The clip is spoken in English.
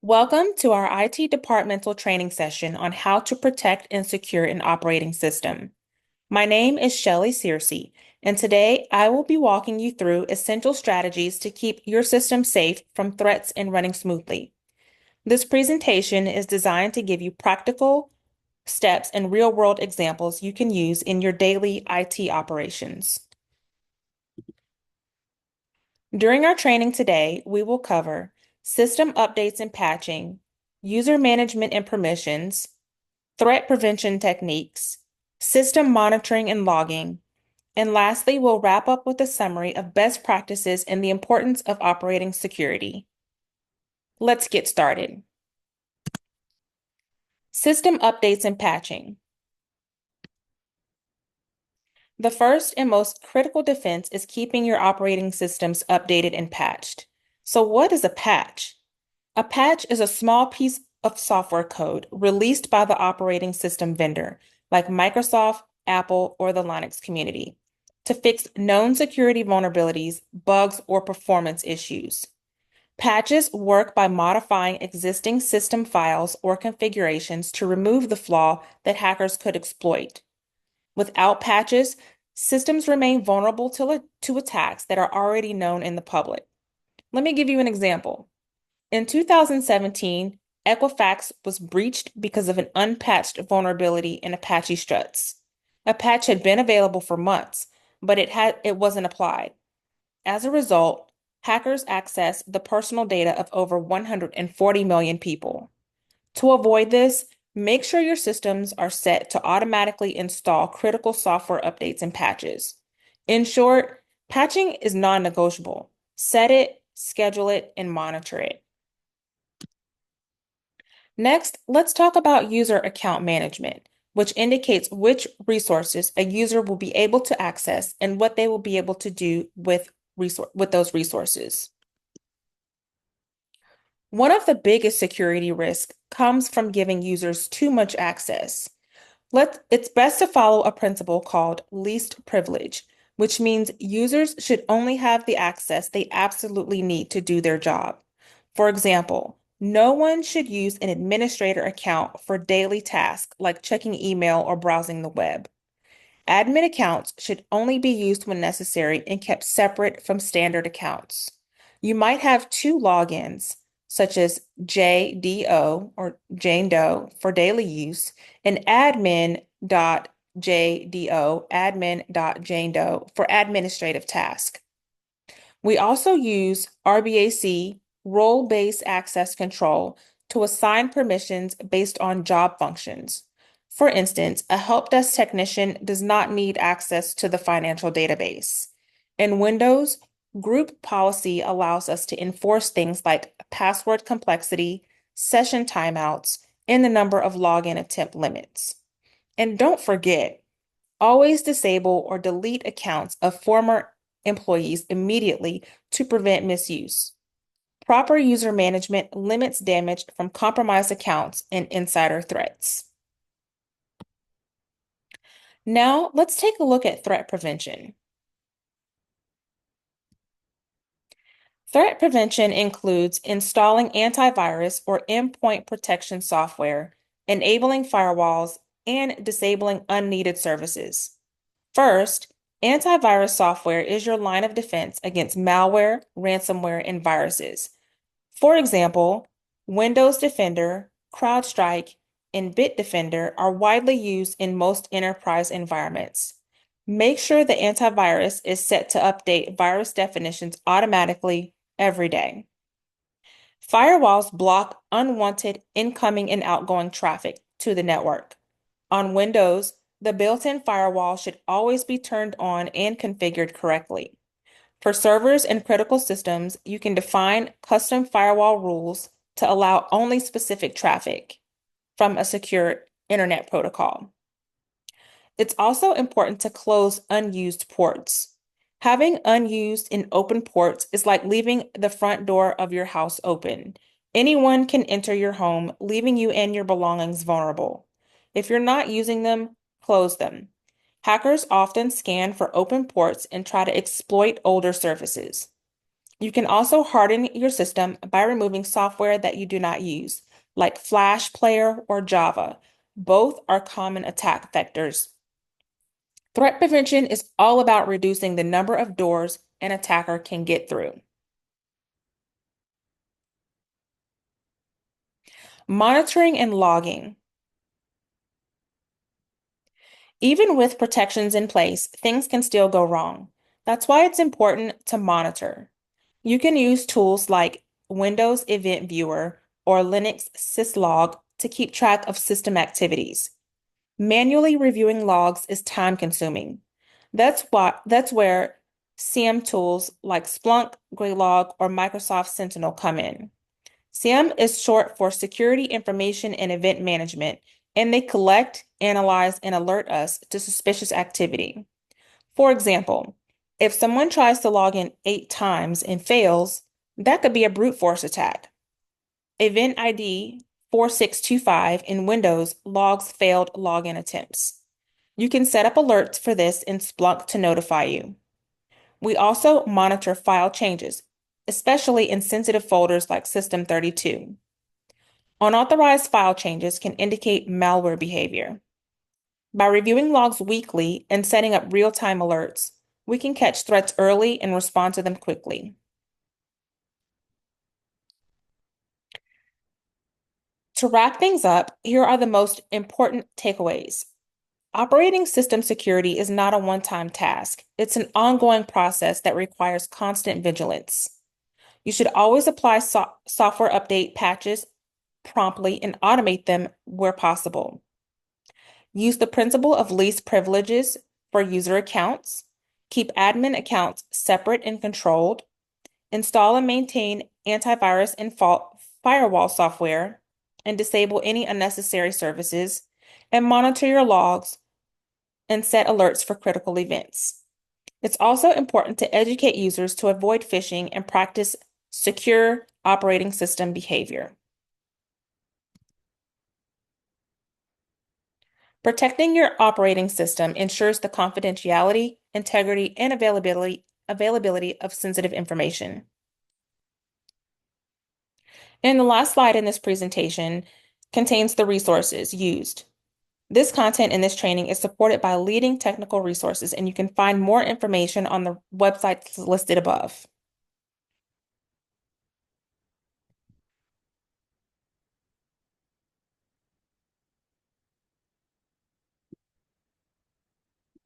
Welcome to our IT departmental training session on how to protect and secure an operating system. My name is Shelley Searcy, and today I will be walking you through essential strategies to keep your system safe from threats and running smoothly. This presentation is designed to give you practical steps and real-world examples you can use in your daily IT operations. During our training today, we will cover system updates and patching, user management and permissions, threat prevention techniques, system monitoring and logging, and lastly, we'll wrap up with a summary of best practices and the importance of operating security. Let's get started. System updates and patching. The first and most critical defense is keeping your operating systems updated and patched. So what is a patch? A patch is a small piece of software code released by the operating system vendor, like Microsoft, Apple, or the Linux community, to fix known security vulnerabilities, bugs, or performance issues. Patches work by modifying existing system files or configurations to remove the flaw that hackers could exploit. Without patches, systems remain vulnerable to attacks that are already known in the public. Let me give you an example. In 2017, Equifax was breached because of an unpatched vulnerability in Apache struts. A patch had been available for months, but it wasn't applied. As a result, hackers accessed the personal data of over 140 million people. To avoid this, make sure your systems are set to automatically install critical software updates and patches. In short, patching is non-negotiable. Set it, schedule it, and monitor it. Next, let's talk about user account management, which indicates which resources a user will be able to access and what they will be able to do with those resources. One of the biggest security risks comes from giving users too much access. It's best to follow a principle called least privilege, which means users should only have the access they absolutely need to do their job. For example, no one should use an administrator account for daily tasks like checking email or browsing the web. Admin accounts should only be used when necessary and kept separate from standard accounts. You might have two logins, such as JDO or Jane Doe for daily use and admin.jane.doe for administrative task. We also use RBAC, role-based access control, to assign permissions based on job functions. For instance, a help desk technician does not need access to the financial database. In Windows, group policy allows us to enforce things like password complexity, session timeouts, and the number of login attempt limits. And don't forget, always disable or delete accounts of former employees immediately to prevent misuse. Proper user management limits damage from compromised accounts and insider threats. Now, let's take a look at threat prevention. Threat prevention includes installing antivirus or endpoint protection software, enabling firewalls, and disabling unneeded services. First, antivirus software is your line of defense against malware, ransomware, and viruses. For example, Windows Defender, CrowdStrike, and Bitdefender are widely used in most enterprise environments. Make sure the antivirus is set to update virus definitions automatically every day. Firewalls block unwanted incoming and outgoing traffic to the network. On Windows, the built-in firewall should always be turned on and configured correctly. For servers and critical systems, you can define custom firewall rules to allow only specific traffic from a secure internet protocol. It's also important to close unused ports. Having unused and open ports is like leaving the front door of your house open. Anyone can enter your home, leaving you and your belongings vulnerable. If you're not using them, close them. Hackers often scan for open ports and try to exploit older services. You can also harden your system by removing software that you do not use, like Flash Player or Java. Both are common attack vectors. Threat prevention is all about reducing the number of doors an attacker can get through. Monitoring and logging. Even with protections in place, things can still go wrong. That's why it's important to monitor. You can use tools like Windows Event Viewer or Linux syslog to keep track of system activities. Manually reviewing logs is time-consuming. That's where SIEM tools like Splunk, Graylog, or Microsoft Sentinel come in. SIEM is short for Security Information and Event Management, and they collect, analyze, and alert us to suspicious activity. For example, if someone tries to log in 8 times and fails, that could be a brute force attack. Event ID 4625 in Windows logs failed login attempts. You can set up alerts for this in Splunk to notify you. We also monitor file changes, especially in sensitive folders like System32. Unauthorized file changes can indicate malware behavior. By reviewing logs weekly and setting up real-time alerts, we can catch threats early and respond to them quickly. To wrap things up, here are the most important takeaways. Operating system security is not a one-time task. It's an ongoing process that requires constant vigilance. You should always apply software update patches promptly and automate them where possible. Use the principle of least privileges for user accounts. Keep admin accounts separate and controlled. Install and maintain antivirus and firewall software, and disable any unnecessary services. And monitor your logs and set alerts for critical events. It's also important to educate users to avoid phishing and practice secure operating system behavior. Protecting your operating system ensures the confidentiality, integrity, and availability of sensitive information. And the last slide in this presentation contains the resources used. This content in this training is supported by leading technical resources, and you can find more information on the websites listed above.